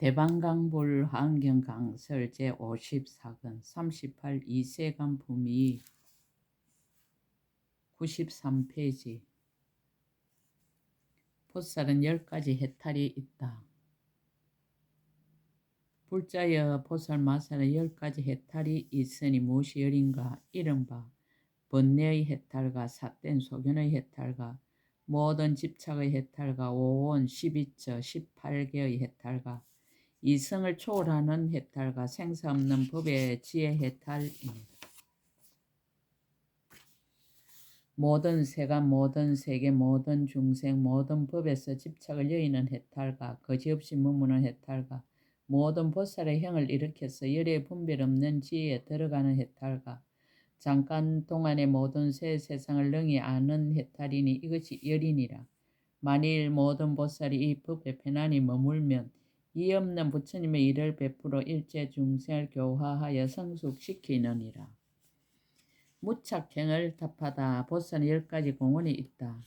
대방강불 환경강설 제54권 38 이세간 품위 93페이지. 보살은 10가지 해탈이 있다. 불자여 보살 마살은 10가지 해탈이 있으니 무엇이 열인가? 이른바 번뇌의 해탈과 삿된 소견의 해탈과 모든 집착의 해탈과 오온 12처 18개의 해탈과 이성을 초월하는 해탈과 생사 없는 법의 지혜 해탈입니다. 모든 세간, 모든 세계, 모든 중생, 모든 법에서 집착을 여의는 해탈과 거지없이 머무는 해탈과 모든 보살의 형을 일으켜서 열의 분별 없는 지혜에 들어가는 해탈과 잠깐 동안의 모든 새 세상을 능히 아는 해탈이니 이것이 열이니라. 만일 모든 보살이 이 법에 편안히 머물면 이 없는 부처님의 일을 베풀어 일체 중생을 교화하여 성숙시키느니라. 무착행을 답하다. 보살은 10가지 공원이 있다.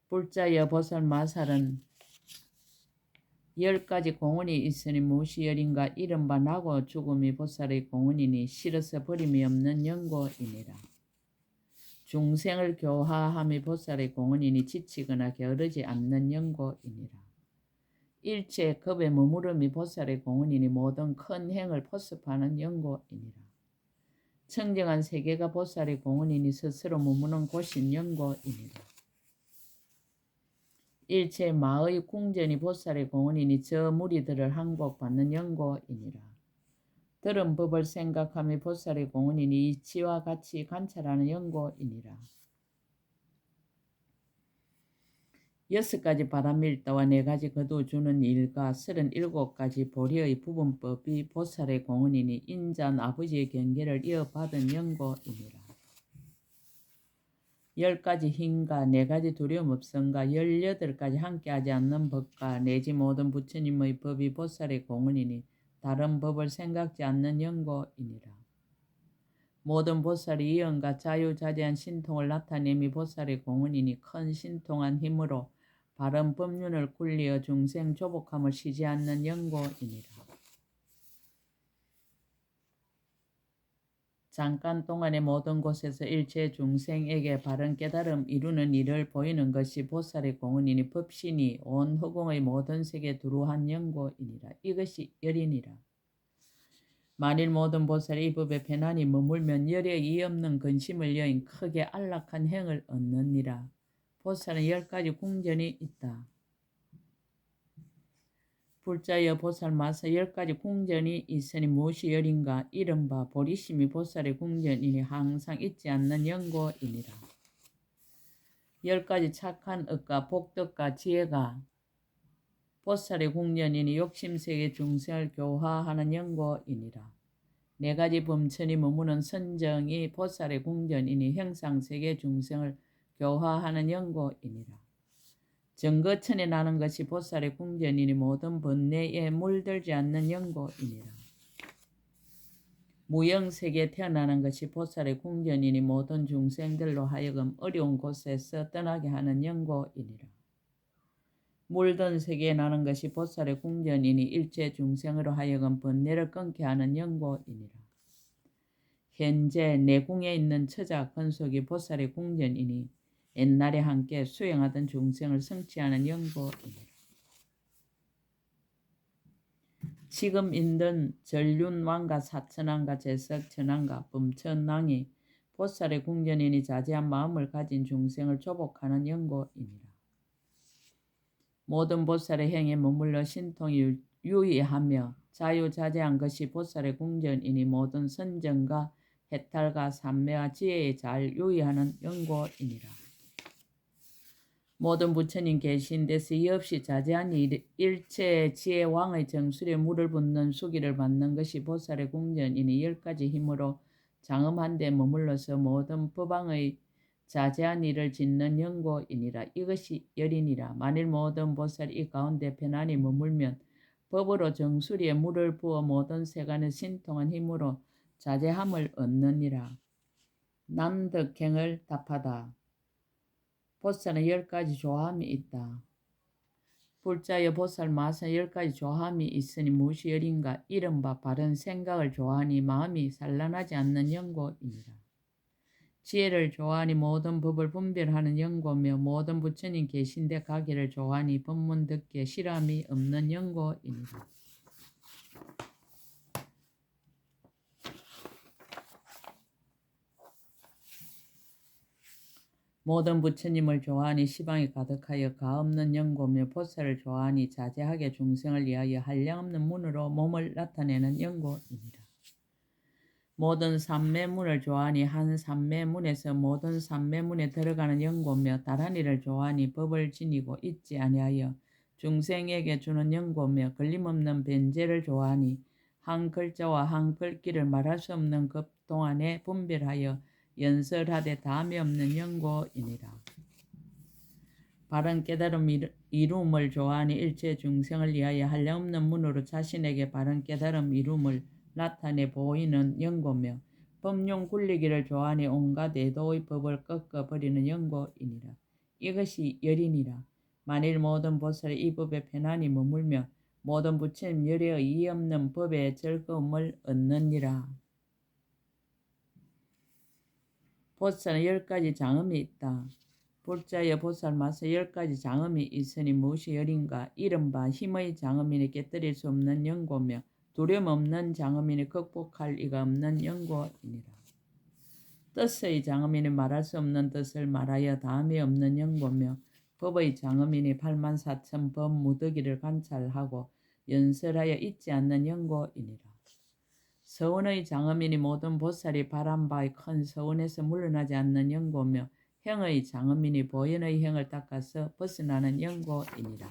불자여 보살 마살은 10가지 공원이 있으니 무엇이 열인가? 이른바 나고 죽음이 보살의 공원이니 싫어서 버림이 없는 연고이니라. 중생을 교화함이 보살의 공원이니 지치거나 게으르지 않는 연고이니라. 일체 겁에 머무름이 보살의 공원이니 모든 큰 행을 포섭하는 연고이니라. 청정한 세계가 보살의 공원이니 스스로 머무는 곳인 연고이니라. 일체 마의 궁전이 보살의 공원이니 저 무리들을 항복받는 연고이니라. 들은 법을 생각함이 보살의 공원이니 이치와 같이 관찰하는 연고이니라. 6가지 바람일다와 4가지 거두주는 일과 37가지 보리의 부분법이 보살의 공원이니 인자는 아버지의 경계를 이어받은 연고이니라. 10가지 힘과 4가지 두려움 없음과 18가지 함께하지 않는 법과 내지 모든 부처님의 법이 보살의 공원이니 다른 법을 생각지 않는 연고이니라. 모든 보살이 이언과 자유자재한 신통을 나타내미 보살의 공원이니 큰 신통한 힘으로 바른 법륜을 굴리어 중생 조복함을 쉬지 않는 연고이니라. 잠깐 동안의 모든 곳에서 일체 중생에게 바른 깨달음 이루는 일을 보이는 것이 보살의 공원이니 법신이 온 허공의 모든 세계에 두루한 연고이니라. 이것이 열이니라. 만일 모든 보살이 이 법에 편안히 머물면 열에 이 없는 근심을 여인 크게 안락한 행을 얻느니라. 보살은 10가지 궁전이 있다. 불자여 보살 마사 10가지 궁전이 있으니 무엇이 열인가? 이른바 보리심이 보살의 궁전이니 항상 잊지 않는 연고이니라. 10가지 착한 업과 복덕과 지혜가 보살의 궁전이니 욕심세계 중생을 교화하는 연고이니라. 4가지 범천이 머무는 선정이 보살의 궁전이니 형상세계 중생을 교화하는 연고이니라. 정거천에 나는 것이 보살의 궁전이니 모든 번뇌에 물들지 않는 연고이니라. 무영세계에 태어나는 것이 보살의 궁전이니 모든 중생들로 하여금 어려운 곳에서 떠나게 하는 연고이니라. 물든 세계에 나는 것이 보살의 궁전이니 일체 중생으로 하여금 번뇌를 끊게 하는 연고이니라. 현재 내궁에 있는 처자 근속이 보살의 궁전이니 옛날에 함께 수행하던 중생을 성취하는 연고이니라. 지금 있는 전륜왕과 사천왕과 제석천왕과 범천왕이 보살의 궁전이니 자제한 마음을 가진 중생을 조복하는 연고이니라. 모든 보살의 행에 머물러 신통이 유의하며 자유자재한 것이 보살의 궁전이니 모든 선정과 해탈과 삼매와 지혜에 잘 유의하는 연고이니라. 모든 부처님 계신 데서 이없이 자제한 일체 지혜 왕의 정술에 물을 붓는 수기를 받는 것이 보살의 궁전이니 10가지 힘으로 장엄한 데 머물러서 모든 법왕의 자제한 일을 짓는 연고이니라. 이것이 열이니라. 만일 모든 보살이 이 가운데 편안히 머물면 법으로 정수리에 물을 부어 모든 세간의 신통한 힘으로 자제함을 얻느니라. 남덕행을 답하다. 보살은 10가지 조함이 있다. 불자여 보살 마사 10가지 조함이 있으니 무엇이 열인가. 이른바 바른 생각을 좋아하니 마음이 산란하지 않는 연고이니라. 지혜를 좋아하니 모든 법을 분별하는 연고며 모든 부처님 계신데 가기를 좋아하니 법문 듣기에 실함이 없는 연고이니라. 모든 부처님을 좋아하니 시방이 가득하여 가없는 연고며 보살을 좋아하니 자제하게 중생을 위하여 한량없는 문으로 몸을 나타내는 연고이니라. 모든 삼매문을 좋아하니 한 삼매문에서 모든 삼매문에 들어가는 연고며 다란이를 좋아하니 법을 지니고 잊지 아니하여 중생에게 주는 연고며 걸림없는 변제를 좋아하니 한 글자와 한 글귀를 말할 수 없는 급 동안에 분별하여 연설하되 다함이 없는 연고이니라. 바른 깨달음 이룸을 좋아하니 일체 중생을 위하여 한량없는 문으로 자신에게 바른 깨달음 이룸을 나타내 보이는 연고며 법용 굴리기를 좋아하니 온갖 애도의 법을 꺾어버리는 연고이니라. 이것이 열이니라. 만일 모든 보살이 이 법에 편안히 머물며 모든 부처님 열의 이의 없는 법에 즐거움을 얻느니라. 보살은 10가지 장엄이 있다. 불자여 보살 마사 10가지 장엄이 있으니 무엇이 열인가. 이른바 힘의 장엄이니 깨뜨릴 수 없는 연고며 두려움 없는 장엄이니 극복할 리가 없는 연고이니라. 뜻의 장엄이니 말할 수 없는 뜻을 말하여 다함이 없는 연고며 법의 장엄이니 84,000 법 무더기를 관찰하고 연설하여 잊지 않는 연고이니라. 서원의 장엄이니 모든 보살이 바란 바의 큰 서원에서 물러나지 않는 연고며 형의 장엄이니 보현의 형을 닦아서 벗어나는 연고이니라.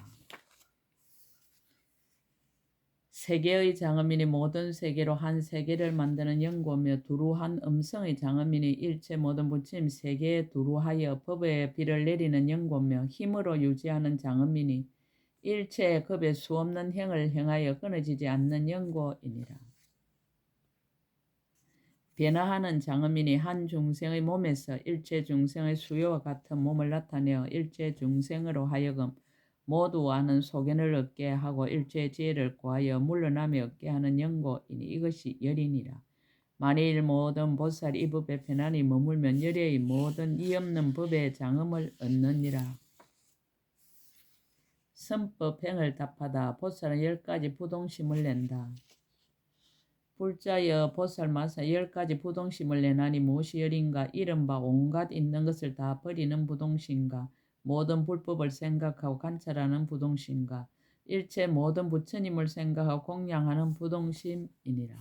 세계의 장엄이니 모든 세계로 한 세계를 만드는 연고며 두루한 음성의 장엄이니 일체 모든 부처님 세계에 두루하여 법의 비를 내리는 연고며 힘으로 유지하는 장엄이니 일체의 급에 수없는 행을 행하여 끊어지지 않는 연고이니라. 변화하는 장엄이니 한 중생의 몸에서 일체 중생의 수요와 같은 몸을 나타내어 일체 중생으로 하여금 모두 아는 소견을 얻게 하고 일체 지혜를 구하여 물러남에 얻게 하는 연고이니 이것이 열이니라. 만일 모든 보살이 이 법에 편안히 머물면 열의 모든 이 없는 법의 장엄을 얻느니라. 선법행을 답하다. 보살은 10가지 부동심을 낸다. 불자여 보살 마사 10가지 부동심을 내나니 무엇이 열인가. 이른바 온갖 있는 것을 다 버리는 부동심과 모든 불법을 생각하고 관찰하는 부동심과 일체 모든 부처님을 생각하고 공양하는 부동심이니라.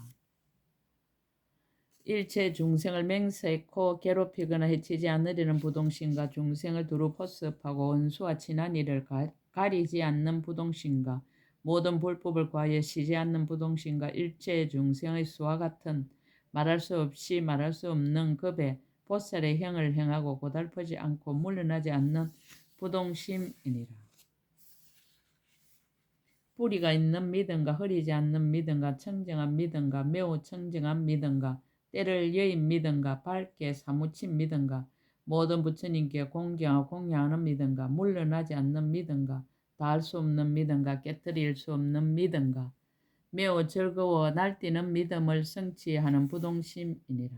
일체 중생을 맹세코 괴롭히거나 해치지 않으려는 부동심과 중생을 두루 포섭하고 원수와 친한 일을 가리지 않는 부동심과 모든 불법을 구하여 쉬지 않는 부동심과 일체 중생의 수와 같은 말할 수 없이 말할 수 없는 급에 보살의 형을 행하고 고달프지 않고 물러나지 않는 부동심이니라. 뿌리가 있는 믿음과 흐리지 않는 믿음과 청정한 믿음과 매우 청정한 믿음과 때를 여인 믿음과 밝게 사무친 믿음과 모든 부처님께 공경하고 공양하는 믿음과 물러나지 않는 믿음과 다할 수 없는 믿음과 깨뜨릴 수 없는 믿음과 매우 즐거워 날뛰는 믿음을 성취하는 부동심이니라.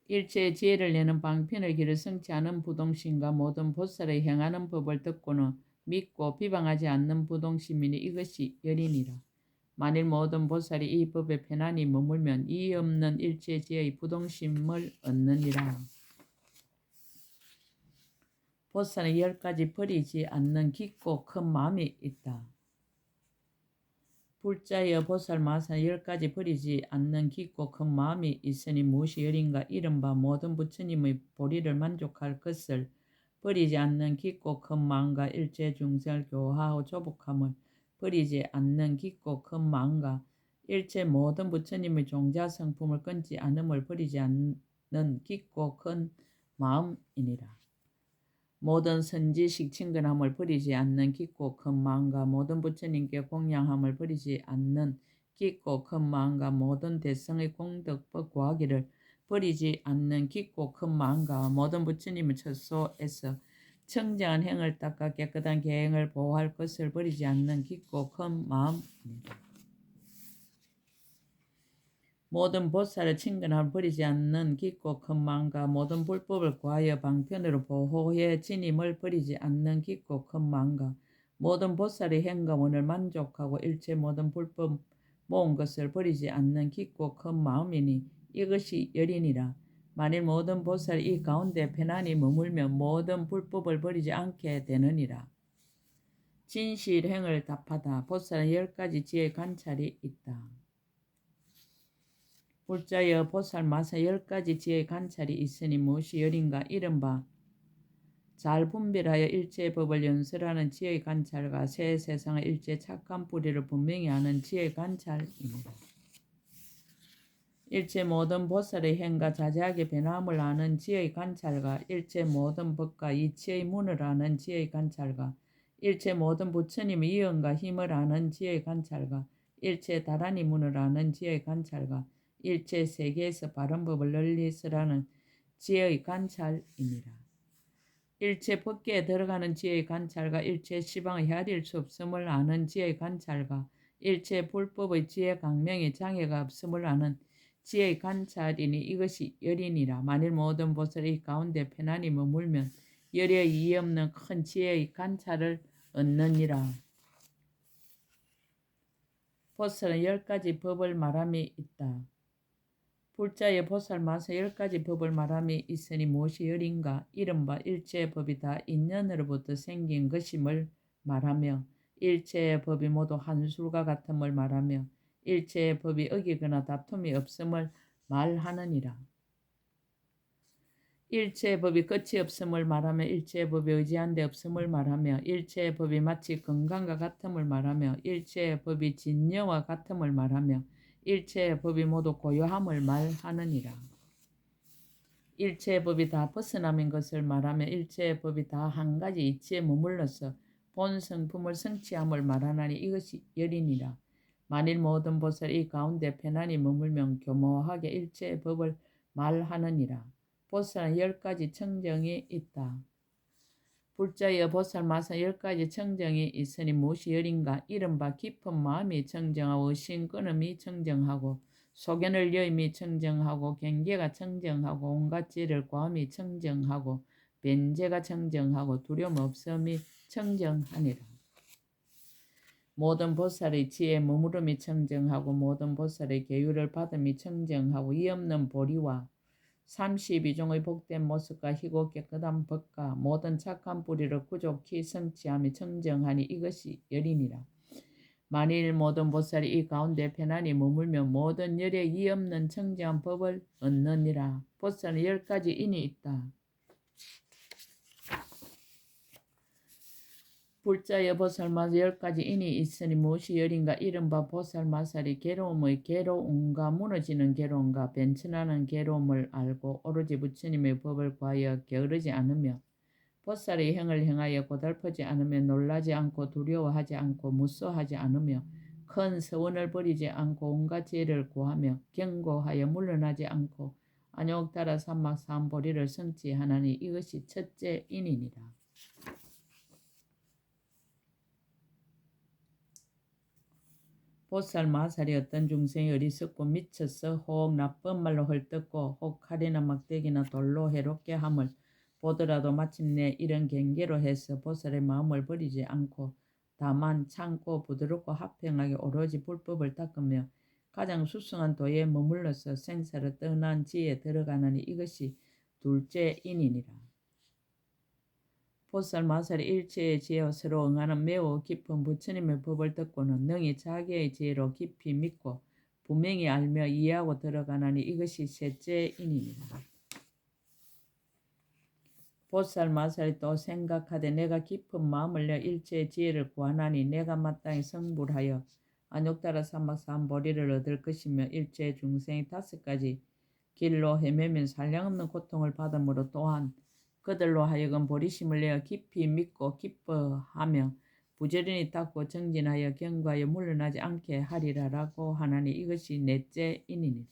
일체의 지혜를 내는 방편의 길을 성취하는 부동심과 모든 보살의 행하는 법을 듣고는 믿고 비방하지 않는 부동심이니 이것이 열이니라. 만일 모든 보살이 이 법에 편안히 머물면 이의 없는 일체 지혜의 부동심을 얻느니라. 보살은 10가지 버리지 않는 깊고 큰 마음이 있다. 불자여 보살 마사 10가지 버리지 않는 깊고 큰 마음이 있으니 무엇이 열인가. 이른바 모든 부처님의 보리를 만족할 것을 버리지 않는 깊고 큰 마음과 일체 중생을 교화하고 조복함을 버리지 않는 깊고 큰 마음과 일체 모든 부처님의 종자 성품을 끊지 않음을 버리지 않는 깊고 큰 마음이니라. 모든 선지식 친근함을 버리지 않는 깊고 큰 마음과 모든 부처님께 공양함을 버리지 않는 깊고 큰 마음과 모든 대성의 공덕법 구하기를 버리지 않는 깊고 큰 마음과 모든 부처님의 처소에서 청정한 행을 닦아 깨끗한 계행을 보호할 것을 버리지 않는 깊고 큰 마음입니다. 모든 보살의 친근함을 버리지 않는 깊고 큰 마음과 모든 불법을 구하여 방편으로 보호해 진임을 버리지 않는 깊고 큰 마음과 모든 보살의 행과원을 만족하고 일체 모든 불법 모은 것을 버리지 않는 깊고 큰 마음이니 이것이 열이니라. 만일 모든 보살이 이 가운데 편안히 머물면 모든 불법을 버리지 않게 되느니라. 진실행을 답하다. 보살은 10가지 지혜의 관찰이 있다. 불자여 보살마사 10가지 지혜의 관찰이 있으니 무엇이 열인가? 이른바 잘 분별하여 일체의 법을 연설하는 지혜의 관찰과 새 세상의 일체 착한 뿌리를 분명히 아는 지혜의 관찰입니다. 일체 모든 보살의 행과 자세하게 변함을 아는 지혜의 관찰과 일체 모든 법과 이치의 문을 아는 지혜의 관찰과 일체 모든 부처님의 이언과 힘을 아는 지혜의 관찰과 일체 다란히 문을 아는 지혜의 관찰과 일체 세계에서 바른 법을 널리 설하는 지혜의 관찰입니다. 일체 법계에 들어가는 지혜의 관찰과 일체 시방의 헤아릴 수 없음을 아는 지혜의 관찰과 일체 불법의 지혜 강명에 장애가 없음을 아는 지혜의 관찰이니 이것이 열이니라. 만일 모든 보살이 이 가운데 편안히 머물면 열에 이의 없는 큰 지혜의 관찰을 얻느니라. 보살은 10가지 법을 말함이 있다. 불자의 보살마서 10가지 법을 말함이 있으니 무엇이 열인가? 이른바 일체의 법이 다 인연으로부터 생긴 것임을 말하며 일체의 법이 모두 한술과 같음을 말하며 일체의 법이 어기거나 다툼이 없음을 말하느니라. 일체의 법이 끝이 없음을 말하며 일체의 법이 의지한 데 없음을 말하며 일체의 법이 마치 건강과 같음을 말하며 일체의 법이 진여와 같음을 말하며 일체의 법이 모두 고요함을 말하느니라. 일체의 법이 다 벗어남인 것을 말하며 일체의 법이 다 한 가지 이치에 머물러서 본 성품을 성취함을 말하나니 이것이 열이니라. 만일 모든 보살이 이 가운데 편안히 머물면 교모하게 일체의 법을 말하느니라. 보살은 10가지 청정이 있다. 불자여 보살마사 10가지 청정이 있으니 무엇이 열인가? 이른바 깊은 마음이 청정하고 의심 끊음이 청정하고 소견을 여임이 청정하고 경계가 청정하고 온갖 지혜를 구함이 청정하고 변제가 청정하고 두려움 없음이 청정하니라. 모든 보살의 지혜에 머무름이 청정하고 모든 보살의 계율을 받음이 청정하고 이 없는 보리와 32종의 복된 모습과 희고 깨끗한 법과 모든 착한 뿌리를 구족히 성취함이 청정하니 이것이 열이니라. 만일 모든 보살이 이 가운데 편안히 머물면 모든 열에 이 없는 청정한 법을 얻느니라. 보살은 10가지 인이 있다. 불자여 보살마사 10가지 인이 있으니 무엇이 열인가? 이른바 보살마살이 괴로움의 괴로움과 무너지는 괴로움과 변천하는 괴로움을 알고 오로지 부처님의 법을 구하여 게으르지 않으며 보살의 행을 행하여 고달프지 않으며 놀라지 않고 두려워하지 않고 무서워하지 않으며 큰 서원을 버리지 않고 온갖 지혜를 구하며 경고하여 물러나지 않고 안욕따라 삼막 삼보리를 성취하나니 이것이 첫째 인이니라. 보살 마살이 어떤 중생이 어리석고 미쳐서 혹 나쁜 말로 헐뜯고 혹 칼이나 막대기나 돌로 해롭게 함을 보더라도 마침내 이런 경계로 해서 보살의 마음을 버리지 않고 다만 참고 부드럽고 화평하게 오로지 불법을 닦으며 가장 수승한 도에 머물러서 생사를 떠난 지에 들어가느니 이것이 둘째 인이니라. 보살 마살이 일체의 지혜와 서로 응하는 매우 깊은 부처님의 법을 듣고는 능히 자기의 지혜로 깊이 믿고 분명히 알며 이해하고 들어가나니 이것이 셋째 인이니라. 보살 마살이 또 생각하되 내가 깊은 마음을 내 일체의 지혜를 구하나니 내가 마땅히 성불하여 안욕따라 삼막 삼보리를 얻을 것이며 일체의 중생이 5가지 길로 헤매면 한량없는 고통을 받음으로 또한 그들로 하여금 보리심을 내어 깊이 믿고 기뻐하며 부지런히 닦고 정진하여 경과하여 물러나지 않게 하리라라고 하나니 이것이 넷째 인이니라.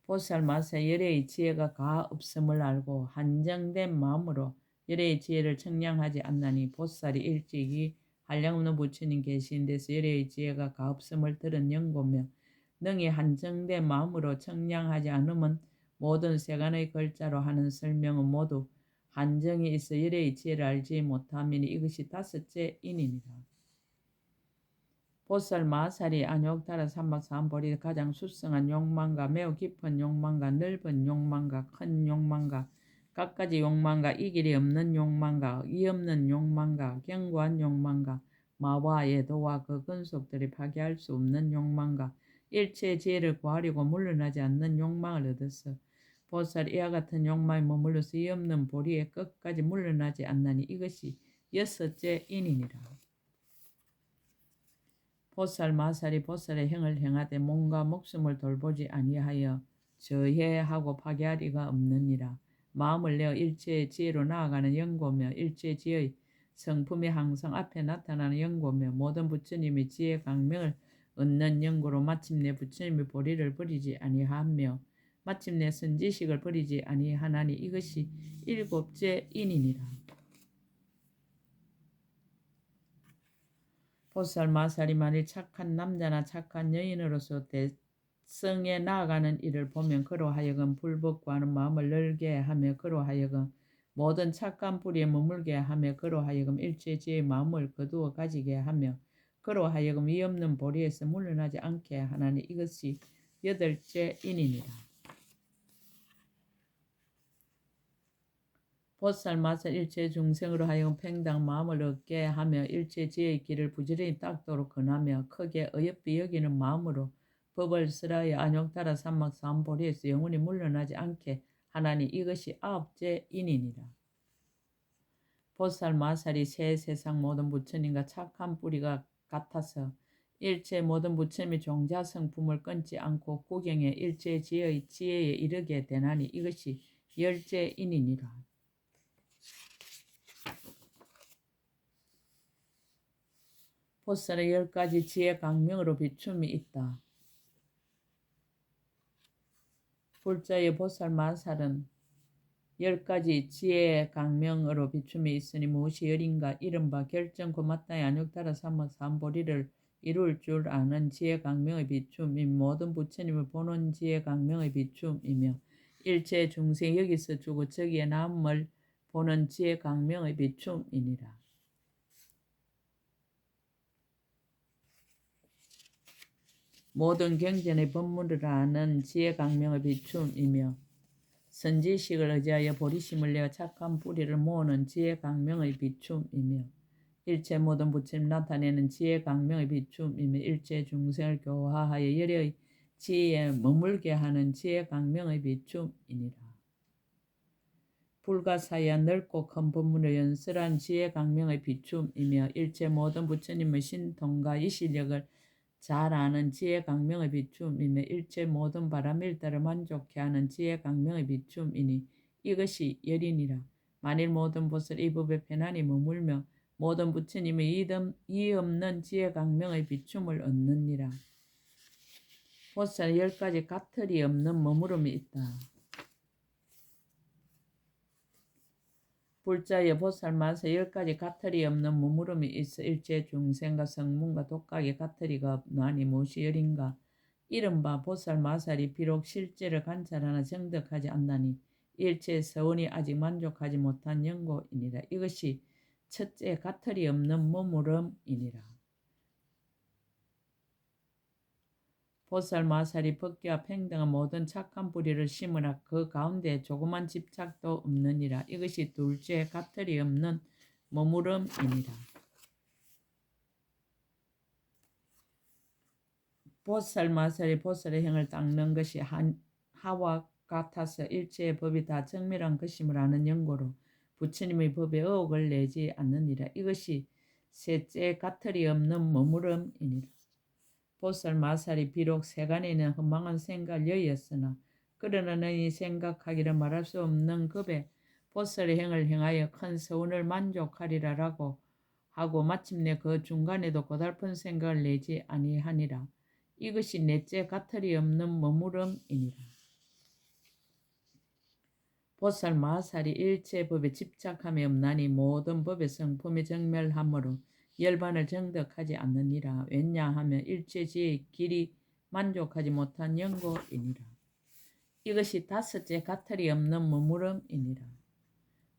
보살 마사 열의 지혜가 가 없음을 알고 한정된 마음으로 열애의 지혜를 청량하지 않나니 보살이 일찍이 한량없는 부처님 계신 데서 열애의 지혜가 가없음을 들은 연고며 능히 한정된 마음으로 청량하지 않으면 모든 세간의 글자로 하는 설명은 모두 한정이 있어 열애의 지혜를 알지 못함이니 이것이 다섯째 인이니라. 보살 마살이 안욕타라 삼박삼보리 가장 수성한 욕망과 매우 깊은 욕망과 넓은 욕망과 큰 욕망과 갖가지 욕망과 이 길이 없는 욕망과 이 없는 욕망과 견고한 욕망과 마와 예도와 그 근속들이 파괴할 수 없는 욕망과 일체의 지혜를 구하려고 물러나지 않는 욕망을 얻었어. 보살 이와 같은 욕망에 머물러서 이 없는 보리에 끝까지 물러나지 않나니 이것이 여섯째 인이니라. 보살 마살이 보살의 행을 행하되 몸과 목숨을 돌보지 아니하여 저해하고 파괴할 이가 없느니라. 마음을 내어 일체의 지혜로 나아가는 연고며 일체의 지혜의 성품이 항상 앞에 나타나는 연고며 모든 부처님의 지혜 강명을 얻는 연고로 마침내 부처님의 보리를 버리지 아니하며 마침내 선지식을 버리지 아니하나니 이것이 일곱째 인이니라. 보살 마살이 만일 착한 남자나 착한 여인으로서 대성에 나아가는 일을 보면 그로 하여금 불법과는 마음을 열게 하며 그로 하여금 모든 착한 뿌리에 머물게 하며 그로 하여금 일체지의 마음을 거두어 가지게 하며 그로 하여금 이 없는 보리에서 물러나지 않게 하나니 이것이 여덟째 인이니라. 보살 마살 일체 중생으로 하여금 평당 마음을 얻게 하며 일체 지혜의 길을 부지런히 닦도록 권하며 크게 어여삐 여기는 마음으로 법을 쓰라여 안욕따라 삼막삼보리에서 영원히 물러나지 않게 하나니 이것이 아홉째 인이니라. 보살 마살이 새 세상 모든 부처님과 착한 뿌리가 같아서 일체 모든 부처님의 종자 성품을 끊지 않고 구경해 일체 지혜의 지혜에 이르게 되나니 이것이 열째 인이니라. 보살의 10가지 지혜 강명으로 비춤이 있다. 불자의 보살 마살은 10가지 지혜 강명으로 비춤이 있으니 무엇이 열인가 이른바 결정코 마땅히 안욕따라 삼박삼보리를 이룰 줄 아는 지혜 강명의 비춤이 모든 부처님을 보는 지혜 강명의 비춤이며 일체 중생 여기서 주고 저기에 남을 보는 지혜 강명의 비춤이니라. 모든 경전의 법문을 아는 지혜 강명의 비춤이며 선지식을 의지하여 보리심을 내어 착한 뿌리를 모으는 지혜 강명의 비춤이며 일체 모든 부처님 나타내는 지혜 강명의 비춤이며 일체 중생을 교화하여 열의 지혜에 머물게 하는 지혜 강명의 비춤이니라. 불가사의한 넓고 큰 법문을 연설한 지혜 강명의 비춤이며 일체 모든 부처님의 신통과 이실력을 잘 아는 지혜 강명의 비춤이며 일체 모든 바람일다를 만족해 하는 지혜 강명의 비춤이니 이것이 열이니라. 만일 모든 보살 이 법에 편안히 머물며 모든 부처님의 이 없는 지혜 강명의 비춤을 얻느니라. 보살 10가지 가틀이 없는 머무름이 있다. 불자의 보살 마살 10가지 가틀이 없는 머무름이 있어 일체 중생과 성문과 독각의 가틀이가 없나니 무엇이 열인가 이른바 보살 마살이 비록 실제를 관찰하나 정득하지 않나니 일체 서원이 아직 만족하지 못한 연고이니라. 이것이 첫째 가틀이 없는 머무름이니라. 보살 마살이 법계와 평등한 모든 착한 뿌리를 심으나 그 가운데 조그만 집착도 없느니라. 이것이 둘째 가틀이 없는 머무름이니라. 보살 마살이 보살의 행을 닦는 것이 하와 같아서 일체의 법이 다 정밀한 것임을 아는 연고로 부처님의 법에 의혹을 내지 않느니라. 이것이 셋째 가틀이 없는 머무름이니라. 보살 마살이 비록 세간에 있는 허망한 생각을 여의었으나 그러나 너희 생각하기를 말할 수 없는 급에 보살의 행을 행하여 큰 서운을 만족하리라라고 하고 마침내 그 중간에도 고달픈 생각을 내지 아니하니라. 이것이 넷째 가틀이 없는 머무름이니라. 보살 마살이 일체 법에 집착함이 없나니 모든 법의 성품이 정멸하므로 열반을 정득하지 않느니라. 왜냐하면 일체지의 길이 만족하지 못한 연고이니라. 이것이 다섯째 가탈이 없는 머무름이니라.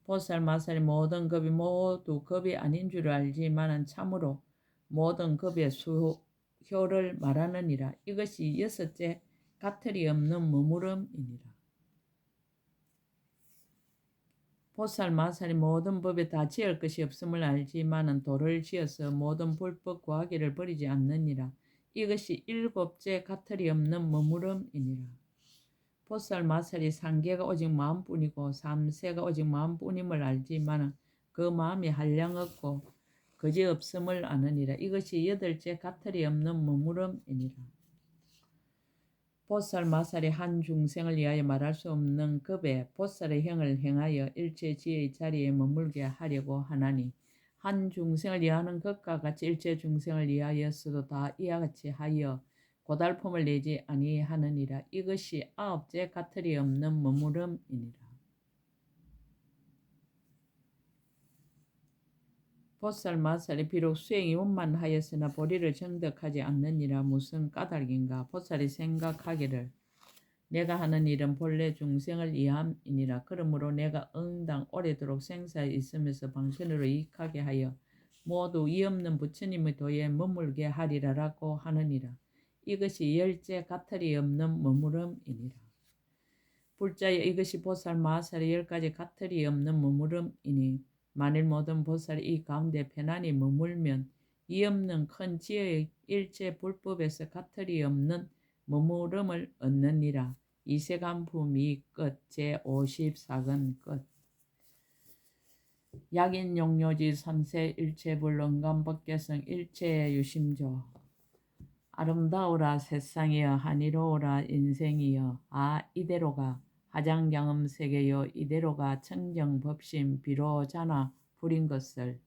보살 마살이 모든 겁이 모두 겁이 아닌 줄 알지만은 참으로 모든 겁의 수효를 말하느니라. 이것이 여섯째 가탈이 없는 머무름이니라. 보살 마살이 모든 법에 다 지을 것이 없음을 알지만은 도를 지어서 모든 불법 과기를 버리지 않느니라. 이것이 일곱째 가탈이 없는 머무름이니라. 보살 마살이 상계가 오직 마음뿐이고 삼세가 오직 마음뿐임을 알지만은 그 마음이 한량없고 거지없음을 아느니라. 이것이 여덟째 가탈이 없는 머무름이니라. 보살 마살이 한 중생을 위하여 말할 수 없는 급에 보살의 행을 행하여 일체지의 자리에 머물게 하려고 하나니 한 중생을 위하는 것과 같이 일체 중생을 위하여서도 다 이와 같이 하여 고달픔을 내지 아니하느니라. 이것이 아홉째 가탈이 없는 머무름이니라. 보살 마살이 비록 수행이 원만하였으나 보리를 정득하지 않느니라. 무슨 까닭인가? 보살이 생각하기를 내가 하는 일은 본래 중생을 위함이니라. 그러므로 내가 응당 오래도록 생사에 있으면서 방편으로 이익하게 하여 모두 이 없는 부처님의 도에 머물게 하리라라고 하느니라. 이것이 열째 가탈이 없는 머무름이니라. 불자여 이것이 보살 마살의 10가지 가탈이 없는 머무름이니 만일 모든 보살이 이 가운데 편안히 머물면 이 없는 큰 지혜의 일체 불법에서 가탈이 없는 머무름을 얻느니라. 이세간품이 끝. 제54권 끝. 약인용료지 3세 일체불 응감법계성 일체유심조. 아름다우라 세상이여 한이로우라 인생이여. 아 이대로가 화장경음 세계여. 이대로가 청정법심 비로자나 불인 것을